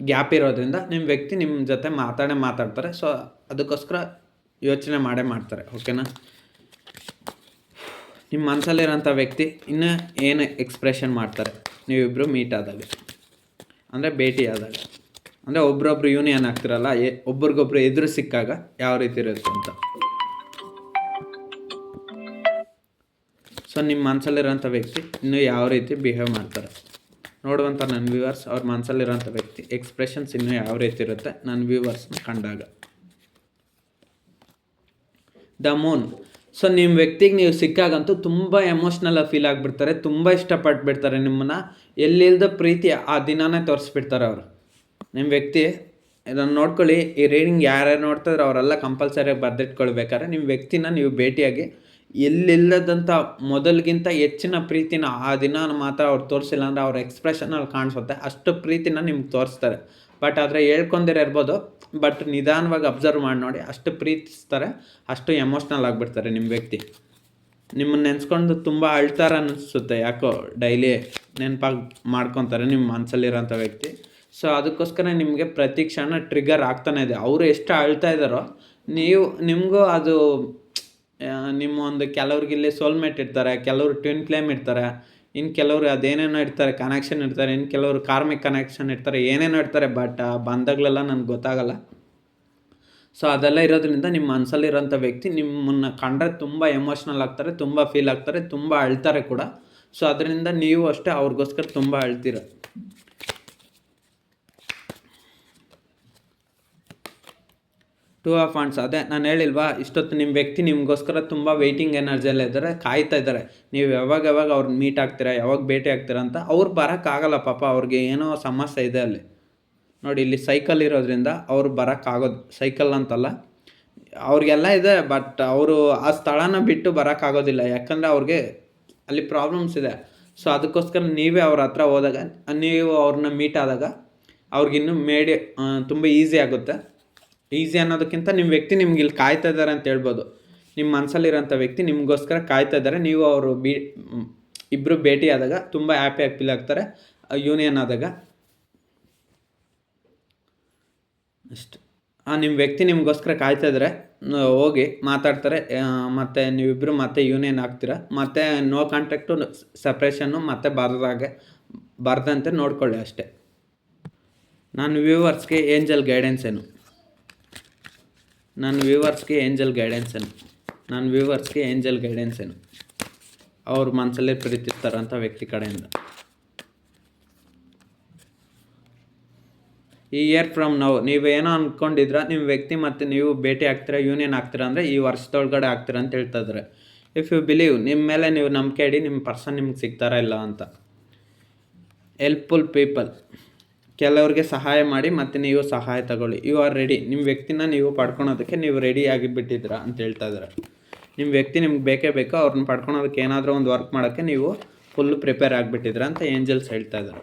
ಗ್ಯಾಪ್ ಇರೋದ್ರಿಂದ ನಿಮ್ಮ ವ್ಯಕ್ತಿ ನಿಮ್ಮ ಜೊತೆ ಮಾತಾಡ್ತಾರೆ. ಸೊ ಅದಕ್ಕೋಸ್ಕರ ಯೋಚನೆ ಮಾಡ್ತಾರೆ. ಓಕೆನಾ? ನಿಮ್ಮ ಮನಸ್ಸಲ್ಲಿರೋಂಥ ವ್ಯಕ್ತಿ ಇನ್ನೂ ಏನು ಎಕ್ಸ್ಪ್ರೆಷನ್ ಮಾಡ್ತಾರೆ ನೀವಿಬ್ಬರು ಮೀಟ್ ಆದಾಗ, ಅಂದರೆ ಭೇಟಿ ಆದಾಗ, ಅಂದರೆ ಒಬ್ರೊಬ್ರು ಯೂನಿಯನ್ ಆಗ್ತಿರಲ್ಲ, ಒಬ್ರಿಗೊಬ್ರು ಎದುರು ಸಿಕ್ಕಾಗ ಯಾವ ರೀತಿ ಇರುತ್ತೆ ಅಂತ. ಸೊ ನಿಮ್ಮ ಮನಸ್ಸಲ್ಲಿರೋಂಥ ವ್ಯಕ್ತಿ ಇನ್ನೂ ಯಾವ ರೀತಿ ಬಿಹೇವ್ ಮಾಡ್ತಾರೆ ನೋಡುವಂಥ ನನ್ನ ವ್ಯೂವರ್ಸ್, ಅವ್ರ ಮನಸ್ಸಲ್ಲಿರೋಂಥ ವ್ಯಕ್ತಿ ಎಕ್ಸ್ಪ್ರೆಷನ್ಸ್ ಇನ್ನೂ ಯಾವ ರೀತಿ ಇರುತ್ತೆ ನನ್ನ ವ್ಯೂವರ್ಸ್ನ ಕಂಡಾಗ. The Moon. ಸೊ ನಿಮ್ಮ ವ್ಯಕ್ತಿಗೆ ನೀವು ಸಿಕ್ಕಾಗಂತೂ ತುಂಬ ಎಮೋಷ್ನಲ್ ಫೀಲ್ ಆಗಿಬಿಡ್ತಾರೆ, ತುಂಬ ಇಷ್ಟಪಟ್ಬಿಡ್ತಾರೆ ನಿಮ್ಮನ್ನು, ಎಲ್ಲಿಲ್ಲದ ಪ್ರೀತಿ ಆ ದಿನವೇ ತೋರಿಸ್ಬಿಡ್ತಾರೆ ಅವರು. ನಿಮ್ಮ ವ್ಯಕ್ತಿ ಇದನ್ನು ನೋಡ್ಕೊಳ್ಳಿ, ಈ ರೀಡಿಂಗ್ ಯಾರ್ಯಾರು ನೋಡ್ತಿದ್ರೆ ಅವರೆಲ್ಲ ಕಂಪಲ್ಸರಿಯಾಗಿ ಬರೆದಿಟ್ಕೊಳ್ಬೇಕಾದ್ರೆ ನಿಮ್ಮ ವ್ಯಕ್ತಿನ ನೀವು ಭೇಟಿಯಾಗಿ ಎಲ್ಲಿಲ್ಲದಂಥ ಮೊದಲಿಗಿಂತ ಹೆಚ್ಚಿನ ಪ್ರೀತಿನ ಆ ದಿನ ಮಾತ್ರ ಅವ್ರು ತೋರಿಸಿಲ್ಲ ಅಂದರೆ ಅವ್ರ ಎಕ್ಸ್ಪ್ರೆಷನಲ್ಲಿ ಕಾಣಿಸುತ್ತೆ, ಅಷ್ಟು ಪ್ರೀತಿನ ನಿಮ್ಗೆ ತೋರಿಸ್ತಾರೆ. ಬಟ್ ಆದರೆ ಹೇಳ್ಕೊಂಡಿರೋ ಇರ್ಬೋದು, ಬಟ್ ನಿಧಾನವಾಗಿ ಅಬ್ಸರ್ವ್ ಮಾಡಿ ನೋಡಿ, ಅಷ್ಟು ಪ್ರೀತಿಸ್ತಾರೆ, ಅಷ್ಟು ಎಮೋಷ್ನಲ್ ಆಗಿಬಿಡ್ತಾರೆ ನಿಮ್ಮ ವ್ಯಕ್ತಿ. ನಿಮ್ಮನ್ನು ನೆನೆಸ್ಕೊಂಡು ತುಂಬ ಅಳ್ತಾರೆ ಅನ್ನಿಸುತ್ತೆ, ಯಾಕೋ ಡೈಲಿ ನೆನಪಾಗಿ ಮಾಡ್ಕೊತಾರೆ ನಿಮ್ಮ ಮನಸ್ಸಲ್ಲಿರೋಂಥ ವ್ಯಕ್ತಿ. ಸೊ ಅದಕ್ಕೋಸ್ಕರ ನಿಮಗೆ ಪ್ರತಿ ಕ್ಷಣ ಟ್ರಿಗರ್ ಆಗ್ತಾನೆ ಇದೆ. ಅವರು ಎಷ್ಟು ಅಳ್ತಾ ಇದ್ದಾರೋ ನಿಮಗೂ ಅದು ನಿಮ್ಮ ಒಂದು ಕೆಲವ್ರಿಗಿಲ್ಲಿ ಸೋಲ್ಮೇಟ್ ಇರ್ತಾರೆ, ಕೆಲವರು ಟ್ವಿನ್ ಫ್ಲೇಮ್ ಇರ್ತಾರೆ, ಇನ್ನು ಕೆಲವರು ಅದೇನೇನೋ ಇರ್ತಾರೆ, ಕನೆಕ್ಷನ್ ಇರ್ತಾರೆ, ಇನ್ನು ಕೆಲವರು ಕಾರ್ಮಿಕ್ ಕನೆಕ್ಷನ್ ಇರ್ತಾರೆ, ಏನೇನೋ ಇರ್ತಾರೆ. ಬಟ್ ಆ ಬಂಧಗಳೆಲ್ಲ ನನಗೆ ಗೊತ್ತಾಗಲ್ಲ. ಸೊ ಅದೆಲ್ಲ ಇರೋದ್ರಿಂದ ನಿಮ್ಮ ಮನಸ್ಸಲ್ಲಿರೋಂಥ ವ್ಯಕ್ತಿ ನಿಮ್ಮನ್ನು ಕಂಡ್ರೆ ತುಂಬ ಎಮೋಷ್ನಲ್ ಆಗ್ತಾರೆ, ತುಂಬ ಫೀಲ್ ಆಗ್ತಾರೆ, ತುಂಬ ಅಳ್ತಾರೆ ಕೂಡ. ಸೊ ಅದರಿಂದ ನೀವು ಅಷ್ಟೇ ಅವ್ರಿಗೋಸ್ಕರ ತುಂಬ ಅಳ್ತೀರ. Two of wands. ಅದೇ ನಾನು ಹೇಳಿಲ್ವಾ, ಇಷ್ಟೊತ್ತು ನಿಮ್ಮ ವ್ಯಕ್ತಿ ನಿಮಗೋಸ್ಕರ ತುಂಬ ವೆಯ್ಟಿಂಗ್ ಎನರ್ಜಿಯಲ್ಲೇ ಇದ್ದಾರೆ, ಕಾಯ್ತಾ ಇದ್ದಾರೆ. ನೀವು ಯಾವಾಗ ಅವ್ರನ್ನ ಮೀಟ್ ಆಗ್ತೀರಾ, ಯಾವಾಗ ಭೇಟಿ ಆಗ್ತೀರಾ ಅಂತ. ಅವ್ರು ಬರೋಕ್ಕಾಗಲ್ಲ ಪಾಪ, ಅವ್ರಿಗೆ ಏನೋ ಸಮಸ್ಯೆ ಇದೆ ಅಲ್ಲಿ. ನೋಡಿ, ಇಲ್ಲಿ ಸೈಕಲ್ ಇರೋದ್ರಿಂದ ಅವ್ರು ಬರೋಕ್ಕಾಗೋದು, ಸೈಕಲ್ ಅಂತಲ್ಲ, ಅವ್ರಿಗೆಲ್ಲ ಇದೆ. ಬಟ್ ಅವರು ಆ ಸ್ಥಳನ ಬಿಟ್ಟು ಬರೋಕ್ಕಾಗೋದಿಲ್ಲ, ಯಾಕಂದರೆ ಅವ್ರಿಗೆ ಅಲ್ಲಿ ಪ್ರಾಬ್ಲಮ್ಸ್ ಇದೆ. ಸೊ ಅದಕ್ಕೋಸ್ಕರ ನೀವೇ ಅವ್ರ ಹತ್ರ ಹೋದಾಗ, ನೀವು ಅವ್ರನ್ನ ಮೀಟ್ ಆದಾಗ ಅವ್ರಿಗಿನ್ನೂ ತುಂಬ ಈಸಿ ಆಗುತ್ತೆ. ಈಸಿ ಅನ್ನೋದಕ್ಕಿಂತ ನಿಮ್ಮ ವ್ಯಕ್ತಿ ನಿಮ್ಗೆ ಇಲ್ಲಿ ಕಾಯ್ತಾ ಇದ್ದಾರೆ ಅಂತ ಹೇಳ್ಬೋದು. ನಿಮ್ಮ ಮನಸ್ಸಲ್ಲಿರೋಂಥ ವ್ಯಕ್ತಿ ನಿಮಗೋಸ್ಕರ ಕಾಯ್ತಾ ಇದ್ದಾರೆ. ನೀವು ಅವರು ಇಬ್ಬರು ಭೇಟಿ ಆದಾಗ ತುಂಬ ಹ್ಯಾಪಿಯಾಗಿ ಫೀಲ್ ಆಗ್ತಾರೆ, ಯೂನಿಯನ್ ಆದಾಗ ಅಷ್ಟು. ನಿಮ್ಮ ವ್ಯಕ್ತಿ ನಿಮಗೋಸ್ಕರ ಕಾಯ್ತಾ ಇದ್ದಾರೆ, ಹೋಗಿ ಮಾತಾಡ್ತಾರೆ, ಮತ್ತು ನೀವಿಬ್ಬರು ಮತ್ತೆ ಯೂನಿಯನ್ ಆಗ್ತೀರಾ. ಮತ್ತು ನೋ ಕಾಂಟ್ಯಾಕ್ಟು, ಸಪ್ರೇಷನ್ನು ಮತ್ತೆ ಬರ್ದಂತೆ ನೋಡ್ಕೊಳ್ಳಿ ಅಷ್ಟೇ. ನನ್ನ ವ್ಯೂವರ್ಸ್ಗೆ ಏಂಜಲ್ ಗೈಡೆನ್ಸ್ ಏನು? ನನ್ನ ವ್ಯೂವರ್ಸ್ಗೆ ಏಂಜಲ್ ಗೈಡೆನ್ಸ್ ಏನು ಅವ್ರ ಮನಸ್ಸಲ್ಲೇ ಪ್ರೀತಿಸ್ತಾರಂಥ ವ್ಯಕ್ತಿ ಕಡೆಯಿಂದ. ಈ ಇಯರ್ ಫ್ರಮ್ ನೌ ನೀವೇನೋ ಅಂದ್ಕೊಂಡಿದ್ರ ನಿಮ್ಮ ವ್ಯಕ್ತಿ ಮತ್ತು ನೀವು ಭೇಟಿ ಆಗ್ತೀರಾ, ಯೂನಿಯನ್ ಆಗ್ತೀರಾ ಅಂದರೆ ಈ ವರ್ಷದೊಳಗಡೆ ಆಗ್ತೀರಾ ಅಂತ ಹೇಳ್ತಾ ಇದ್ದಾರೆ. ಇಫ್ ಯು ಬಿಲೀವ್, ನಿಮ್ಮ ಮೇಲೆ ನೀವು ನಂಬಿಕೆ ಇಡಿ, ನಿಮ್ಮ ಪರ್ಸನ್ ನಿಮ್ಗೆ ಸಿಗ್ತಾರಾ ಇಲ್ಲ ಅಂತ. ಹೆಲ್ಪ್ಫುಲ್ ಪೀಪಲ್, ಕೆಲವ್ರಿಗೆ ಸಹಾಯ ಮಾಡಿ ಮತ್ತು ನೀವು ಸಹಾಯ ತಗೊಳ್ಳಿ. ಯು ಆರ್ ರೆಡಿ, ನಿಮ್ಮ ವ್ಯಕ್ತಿನ ನೀವು ಪಡ್ಕೊಳೋದಕ್ಕೆ ನೀವು ರೆಡಿ ಆಗಿಬಿಟ್ಟಿದ್ದೀರಾ ಅಂತ ಹೇಳ್ತಾ ಇದ್ದಾರೆ. ನಿಮ್ಮ ವ್ಯಕ್ತಿ ನಿಮ್ಗೆ ಬೇಕೇ ಬೇಕು, ಅವ್ರನ್ನ ಪಡ್ಕೊಳೋದಕ್ಕೆ ಏನಾದರೂ ಒಂದು ವರ್ಕ್ ಮಾಡೋಕ್ಕೆ ನೀವು ಫುಲ್ ಪ್ರಿಪೇರ್ ಆಗಿಬಿಟ್ಟಿದ್ದೀರಾ ಅಂತ ಏಂಜಲ್ಸ್ ಹೇಳ್ತಾ ಇದ್ದಾರೆ.